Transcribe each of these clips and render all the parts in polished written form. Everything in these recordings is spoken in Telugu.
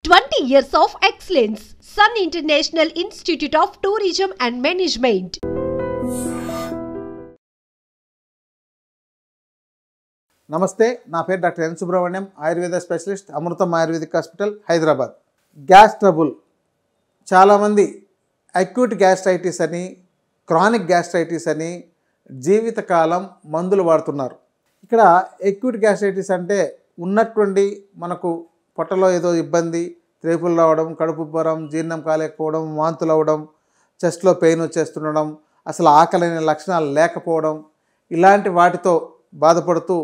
20 years of excellence. Sun International Institute of Tourism and Management. నమస్తే, నా పేరు doctor N Subrahmanyam, Ayurveda specialist, Amrutham Ayurvedic hospital, Hyderabad. Gas trouble, చాలామంది అక్యూట్ గ్యాస్ట్రైటిస్ అని, క్రానిక్ గ్యాస్ట్రైటిస్ అని జీవితకాలం మందులు వాడుతున్నారు. ఇక్కడ అక్యూట్ గ్యాస్ట్రైటిస్ అంటే ఉన్నట్టుండి మనకు పొట్టలో ఏదో ఇబ్బంది, త్రేపులు రావడం, కడుపు ఉబ్బరం, జీర్ణం కాలేకపోవడం, వాంతులు అవ్వడం, చెస్ట్లో పెయిన్ వచ్చేస్తుండడం, అసలు ఆకలిని లక్షణాలు లేకపోవడం, ఇలాంటి వాటితో బాధపడుతూ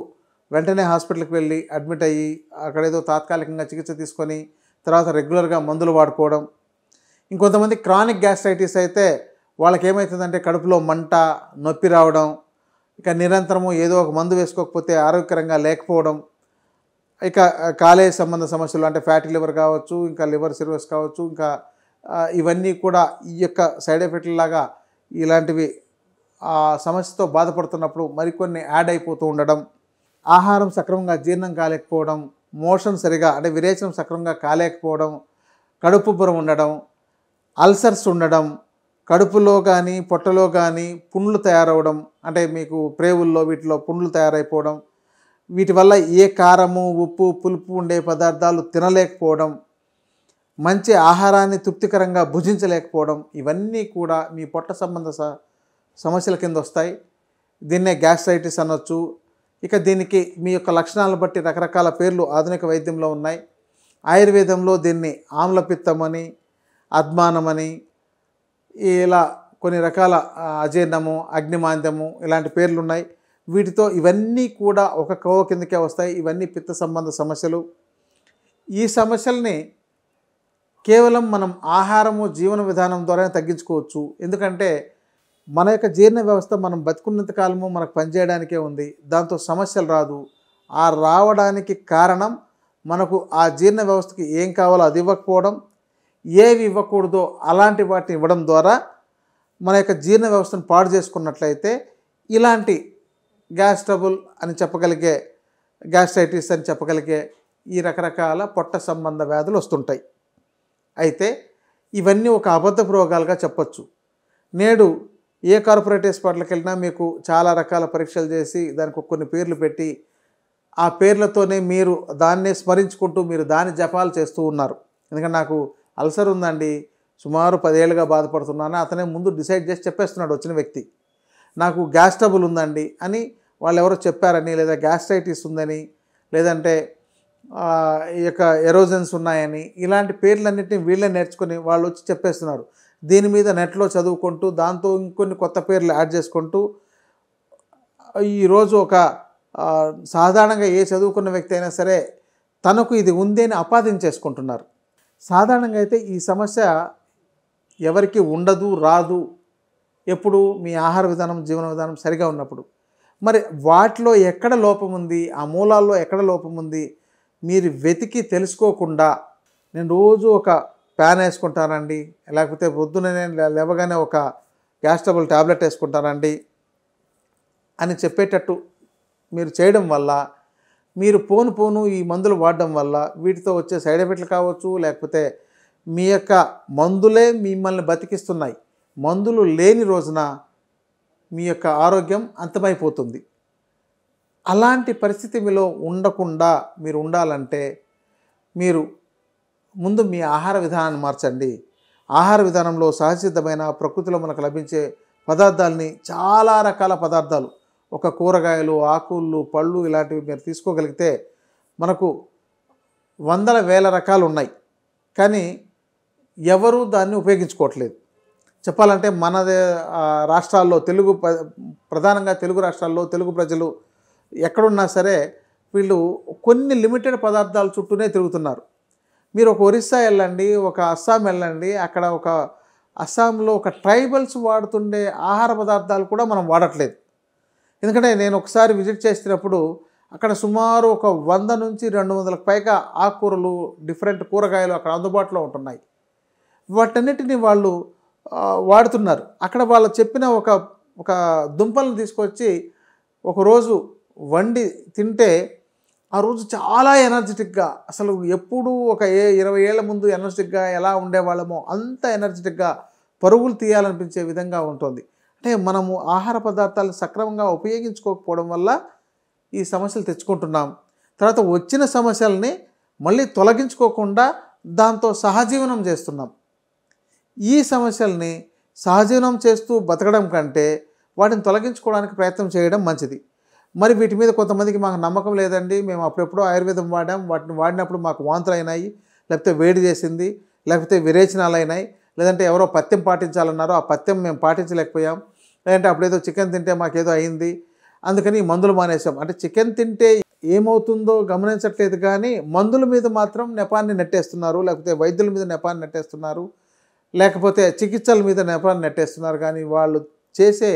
వెంటనే హాస్పిటల్కి వెళ్ళి అడ్మిట్ అయ్యి అక్కడేదో తాత్కాలికంగా చికిత్స తీసుకొని తర్వాత రెగ్యులర్గా మందులు వాడుకోవడం. ఇంకొంతమంది క్రానిక్ గ్యాస్ట్రైటిస్ అయితే వాళ్ళకి ఏమవుతుందంటే కడుపులో మంట, నొప్పి రావడం, ఇక నిరంతరము ఏదో ఒక మందు వేసుకోకపోతే ఆరోగ్యకరంగా లేకపోవడం, ఇక కాలేయ సంబంధ సమస్యలు అంటే ఫ్యాటీ లివర్ కావచ్చు, ఇంకా లివర్ సిరోసిస్ కావచ్చు, ఇంకా ఇవన్నీ కూడా ఈ యొక్క సైడ్ ఎఫెక్ట్ లాగా ఇలాంటివి ఆ సమస్యతో బాధపడుతున్నప్పుడు మరికొన్ని యాడ్ అయిపోతూ ఉండడం, ఆహారం సక్రమంగా జీర్ణం కాలేకపోవడం, మోషన్ సరిగా అంటే విరేచనం సక్రమంగా కాలేకపోవడం, కడుపు ఉబ్బరం ఉండడం, అల్సర్స్ ఉండడం, కడుపులో కానీ పొట్టలో కానీ పుండ్లు తయారవడం, అంటే మీకు ప్రేవుల్లో వీటిలో పుండ్లు తయారైపోవడం, వీటి వల్ల ఏ కారము, ఉప్పు, పులుపు ఉండే పదార్థాలు తినలేకపోవడం, మంచి ఆహారాన్ని తృప్తికరంగా భుజించలేకపోవడం, ఇవన్నీ కూడా మీ పొట్ట సంబంధ సమస్యల కింద వస్తాయి. దీన్నే గ్యాస్ట్రైటిస్ అనొచ్చు. ఇక దీనికి మీ యొక్క లక్షణాలను బట్టి రకరకాల పేర్లు ఆధునిక వైద్యంలో ఉన్నాయి. ఆయుర్వేదంలో దీన్ని ఆమ్లపిత్తమని, అద్మానమని, ఇలా కొన్ని రకాల అజీర్ణము, అగ్నిమాంద్యము ఇలాంటి పేర్లు ఉన్నాయి. వీటితో ఇవన్నీ కూడా ఒక కోవ కిందకే వస్తాయి. ఇవన్నీ పిత్త సంబంధ సమస్యలు. ఈ సమస్యల్ని కేవలం మనం ఆహారము, జీవన విధానం ద్వారానే తగ్గించుకోవచ్చు. ఎందుకంటే మన యొక్క జీర్ణ వ్యవస్థ మనం బతుకున్నంత కాలము మనకు పనిచేయడానికే ఉంది. దాంతో సమస్యలు రాదు. ఆ రావడానికి కారణం మనకు ఆ జీర్ణ వ్యవస్థకి ఏం కావాలో అది ఇవ్వకపోవడం, ఏవి ఇవ్వకూడదో అలాంటి వాటిని ఇవ్వడం ద్వారా మన యొక్క జీర్ణ వ్యవస్థను పాడు చేసుకున్నట్లయితే ఇలాంటి గ్యాస్ ట్రబుల్ అని చెప్పగలిగే, గ్యాస్ట్రైటిస్ అని చెప్పగలిగే ఈ రకరకాల పొట్ట సంబంధ వ్యాధులు వస్తుంటాయి. అయితే ఇవన్నీ ఒక అబద్ధపు రోగాలుగా చెప్పొచ్చు. నేడు ఏ కార్పొరేట్ హాస్పిటల్కి వెళ్ళినా మీకు చాలా రకాల పరీక్షలు చేసి దానికి కొన్ని పేర్లు పెట్టి ఆ పేర్లతోనే మీరు దాన్నే స్మరించుకుంటూ మీరు దాని జపాలు చేస్తూ ఉన్నారు. ఎందుకంటే నాకు అల్సర్ ఉందండి, సుమారు 10 ఏళ్ళుగా బాధపడుతున్నాను, అతనే ముందు డిసైడ్ చేసి చెప్పేస్తున్నాడు వచ్చిన వ్యక్తి. నాకు గ్యాస్ ట్రబుల్ ఉందండి అని వాళ్ళు ఎవరో చెప్పారని, లేదా గ్యాస్ట్రైటిస్ ఉందని, లేదంటే ఈ యొక్క ఎరోజన్స్ ఉన్నాయని, ఇలాంటి పేర్లన్నింటినీ వీళ్ళే నేర్చుకొని వాళ్ళు వచ్చి చెప్పేస్తున్నారు. దీని మీద నెట్లో చదువుకుంటూ దాంతో ఇంకొన్ని కొత్త పేర్లు యాడ్ చేసుకుంటూ ఈరోజు ఒక సాధారణంగా ఏ చదువుకున్న వ్యక్తి అయినా సరే తనకు ఇది ఉంది అని ఆపాదించేసుకుంటున్నారు. సాధారణంగా అయితే ఈ సమస్య ఎవరికి ఉండదు, రాదు, ఎప్పుడు మీ ఆహార విధానం, జీవన విధానం సరిగా ఉన్నప్పుడు. మరి వాటిలో ఎక్కడ లోపం ఉంది, ఆ మూలాల్లో ఎక్కడ లోపం ఉంది మీరు వెతికి తెలుసుకోకుండా నేను రోజు ఒక ప్యాన్ వేసుకుంటానండి, లేకపోతే పొద్దున నేను లేవగానే ఒక గ్యాస్ ట్రబుల్ ట్యాబ్లెట్ వేసుకుంటానండి అని చెప్పేటట్టు మీరు చేయడం వల్ల, మీరు పోను ఈ మందులు వాడడం వల్ల వీటితో వచ్చే సైడ్ ఎఫెక్ట్లు కావచ్చు, లేకపోతే మీ యొక్క మందులే మిమ్మల్ని బతికిస్తున్నాయి. మందులు లేని రోజున మీ యొక్క ఆరోగ్యం అంతమైపోతుంది. అలాంటి పరిస్థితి మీలో ఉండకుండా మీరు ఉండాలంటే మీరు ముందు మీ ఆహార విధానాన్ని మార్చండి. ఆహార విధానంలో సహజసిద్ధమైన ప్రకృతిలో మనకు లభించే పదార్థాలని, చాలా రకాల పదార్థాలు, ఒక కూరగాయలు, ఆకులు, పళ్ళు ఇలాంటివి మీరు తీసుకోగలిగితే మనకు వందల వేల రకాలు ఉన్నాయి. కానీ ఎవరూ దాన్ని ఉపయోగించుకోవట్లేదు. చెప్పాలంటే మన రాష్ట్రాల్లో ప్రధానంగా తెలుగు రాష్ట్రాల్లో తెలుగు ప్రజలు ఎక్కడున్నా సరే వీళ్ళు కొన్ని లిమిటెడ్ పదార్థాల చుట్టూనే తిరుగుతున్నారు. మీరు ఒక ఒరిస్సా వెళ్ళండి, ఒక అస్సాం వెళ్ళండి, అక్కడ ఒక అస్సాంలో ఒక ట్రైబల్స్ వాడుతుండే ఆహార పదార్థాలు కూడా మనం వాడట్లేదు. ఎందుకంటే నేను ఒకసారి విజిట్ చేసినప్పుడు అక్కడ సుమారు ఒక 100 నుంచి 200లకు పైగా ఆకుకూరలు, డిఫరెంట్ కూరగాయలు అక్కడ అందుబాటులో ఉంటున్నాయి. వాటన్నిటిని వాళ్ళు వాడుతున్నారు. అక్కడ వాళ్ళు చెప్పిన ఒక దుంపలను తీసుకొచ్చి ఒకరోజు వండి తింటే ఆ రోజు చాలా ఎనర్జెటిక్గా, అసలు ఎప్పుడు ఒక 20 ఏళ్ల ముందు ఎనర్జెటిక్గా ఎలా ఉండేవాళ్ళమో అంత ఎనర్జెటిక్గా పరుగులు తీయాలనిపించే విధంగా ఉంటుంది. అంటే మనము ఆహార పదార్థాలు సక్రమంగా ఉపయోగించుకోకపోవడం వల్ల ఈ సమస్యలు తెచ్చుకుంటున్నాం. తర్వాత వచ్చిన సమస్యల్ని మళ్ళీ తొలగించుకోకుండా దాంతో సహజీవనం చేస్తున్నాం. ఈ సమస్యల్ని సహజీవనం చేస్తూ బతకడం కంటే వాటిని తొలగించుకోవడానికి ప్రయత్నం చేయడం మంచిది. మరి వీటి మీద కొంతమందికి మాకు నమ్మకం లేదండి, మేము అప్పుడెప్పుడో ఆయుర్వేదం వాడాం, వాటిని వాడినప్పుడు మాకు వాంతులు అయినాయి, లేకపోతే వేడి చేసింది, లేకపోతే విరేచనాలు అయినాయి, లేదంటే ఎవరో పథ్యం పాటించాలన్నారో ఆ పథ్యం మేము పాటించలేకపోయాం, లేదంటే అప్పుడేదో చికెన్ తింటే మాకేదో అయింది అందుకని మందులు మానేసాం. అంటే చికెన్ తింటే ఏమవుతుందో గమనించట్లేదు, కానీ మందుల మీద మాత్రం నెపాన్ని నెట్టేస్తున్నారు, లేకపోతే వైద్యుల మీద నెపాన్ని నెట్టేస్తున్నారు, లేకపోతే చికిత్సల మీద నెపాన్ని నెట్టేస్తున్నారు. కానీ వాళ్ళు చేసే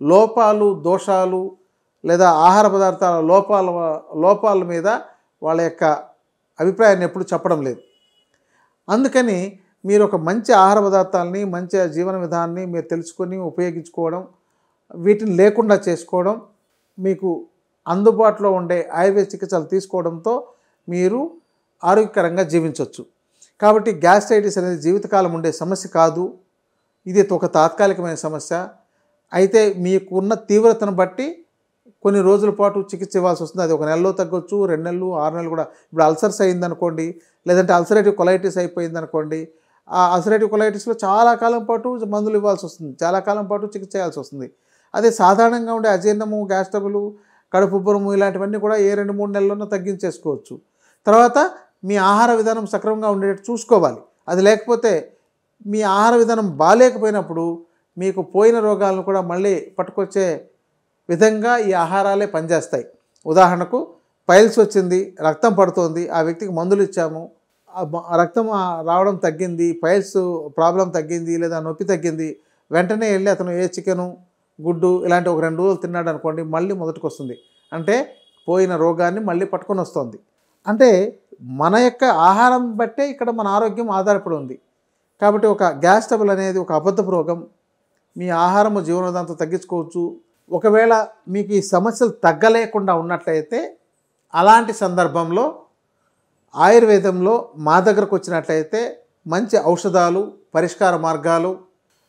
లోపాలు, దోషాలు లేదా ఆహార పదార్థాల లోపాల మీద వాళ్ళ యొక్క అభిప్రాయాన్ని ఎప్పుడు చెప్పడం లేదు. అందుకని మీరు ఒక మంచి ఆహార పదార్థాలని, మంచి జీవన విధానాన్ని మీరు తెలుసుకొని ఉపయోగించుకోవడం, వీటిని లేకుండా చేసుకోవడం, మీకు అందుబాటులో ఉండే ఆయుర్వేద చికిత్సలు తీసుకోవడంతో మీరు ఆరోగ్యకరంగా జీవించవచ్చు. కాబట్టి గ్యాస్ట్రైటిస్ అనేది జీవితకాలం ఉండే సమస్య కాదు, ఇది ఒక తాత్కాలికమైన సమస్య. అయితే మీకున్న తీవ్రతను బట్టి కొన్ని రోజుల పాటు చికిత్స ఇవ్వాల్సి వస్తుంది. అది 1 నెలలో తగ్గొచ్చు, 2 నెలలు, 6 నెలలు కూడా. ఇప్పుడు అల్సర్స్ అయిందనుకోండి, లేదంటే అల్సరేటివ్ కొలైటిస్ అయిపోయిందనుకోండి, ఆ అల్సరేటివ్ కొలైటిస్లో చాలా కాలం పాటు మందులు ఇవ్వాల్సి వస్తుంది, చాలా కాలం పాటు చికిత్స చేయాల్సి వస్తుంది. అదే సాధారణంగా ఉండే అజీర్ణము, గ్యాస్ ట్రబుల్, కడుపు ఉబ్బరము ఇలాంటివన్నీ కూడా 2-3 నెలల్లోనే తగ్గించేసుకోవచ్చు. తర్వాత మీ ఆహార విధానం సక్రమంగా ఉండేటట్టు చూసుకోవాలి. అది లేకపోతే మీ ఆహార విధానం బాగాలేకపోయినప్పుడు మీకు పోయిన రోగాలను కూడా మళ్ళీ పట్టుకొచ్చే విధంగా ఈ ఆహారాలే పనిచేస్తాయి. ఉదాహరణకు పైల్స్ వచ్చింది, రక్తం పడుతోంది, ఆ వ్యక్తికి మందులు ఇచ్చాము, రక్తం రావడం తగ్గింది, పైల్స్ ప్రాబ్లం తగ్గింది, లేదా నొప్పి తగ్గింది, వెంటనే వెళ్ళి అతను ఏ చికెను, గుడ్డు ఇలాంటి ఒక 2 రోజులు తిన్నాడు అనుకోండి, మళ్ళీ మొదటికి వస్తుంది. అంటే పోయిన రోగాన్ని మళ్ళీ పట్టుకొని వస్తుంది. అంటే మన యొక్క ఆహారం బట్టే ఇక్కడ మన ఆరోగ్యం ఆధారపడి ఉంది. కాబట్టి ఒక గ్యాస్ ట్రబుల్ అనేది ఒక అబద్ధపు రోగం. మీ ఆహారము జీవన విధానంతో తగ్గించుకోవచ్చు. ఒకవేళ మీకు ఈ సమస్యలు తగ్గలేకుండా ఉన్నట్లయితే అలాంటి సందర్భంలో ఆయుర్వేదంలో మా దగ్గరకు వచ్చినట్లయితే మంచి ఔషధాలు, పరిష్కార మార్గాలు,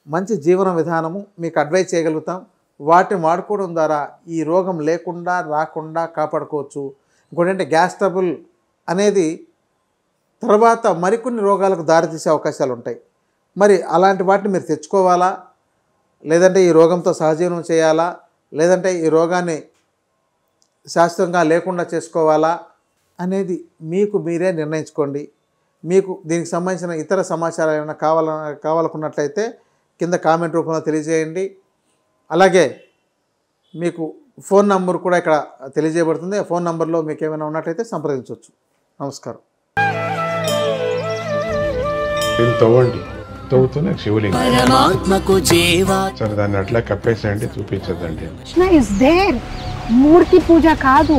మంచి జీవన విధానము మీకు అడ్వైజ్ చేయగలుగుతాం. వాటిని వాడుకోవడం ద్వారా ఈ రోగం లేకుండా రాకుండా కాపాడుకోవచ్చు. ఇంకోటి అంటే గ్యాస్ ట్రబుల్ అనేది తర్వాత మరికొన్ని రోగాలకు దారితీసే అవకాశాలు ఉంటాయి. మరి అలాంటి వాటిని మీరు తెచ్చుకోవాలా, లేదంటే ఈ రోగంతో సహజీవనం చేయాలా, లేదంటే ఈ రోగాన్ని శాశ్వతంగా లేకుండా చేసుకోవాలా అనేది మీకు మీరే నిర్ణయించుకోండి. మీకు దీనికి సంబంధించిన ఇతర సమాచారం ఏమైనా కావాలనుకున్నట్లయితే కింద కామెంట్ రూపంలో తెలియజేయండి. అలాగే మీకు ఫోన్ నంబర్ కూడా ఇక్కడ తెలియజేయబడుతుంది. ఆ ఫోన్ నంబర్లో మీకు ఏమైనా ఉన్నట్లయితే సంప్రదించవచ్చు. నమస్కారం. తవ్వుతున్న శివలింగం సరే దాన్ని అట్లా కప్పేసేయండి, చూపించదండి. Krishna is there. మూర్తి పూజ కాదు,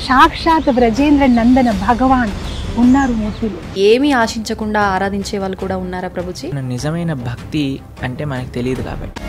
సాక్షాత్ బ్రజేంద్ర నందన భగవాన్ ఉన్నారు మూర్తిలో. ఏమీ ఆశించకుండా ఆరాధించే వాళ్ళు కూడా ఉన్నారా ప్రభుజీ? నిజమైన భక్తి అంటే మనకు తెలియదు కాబట్టి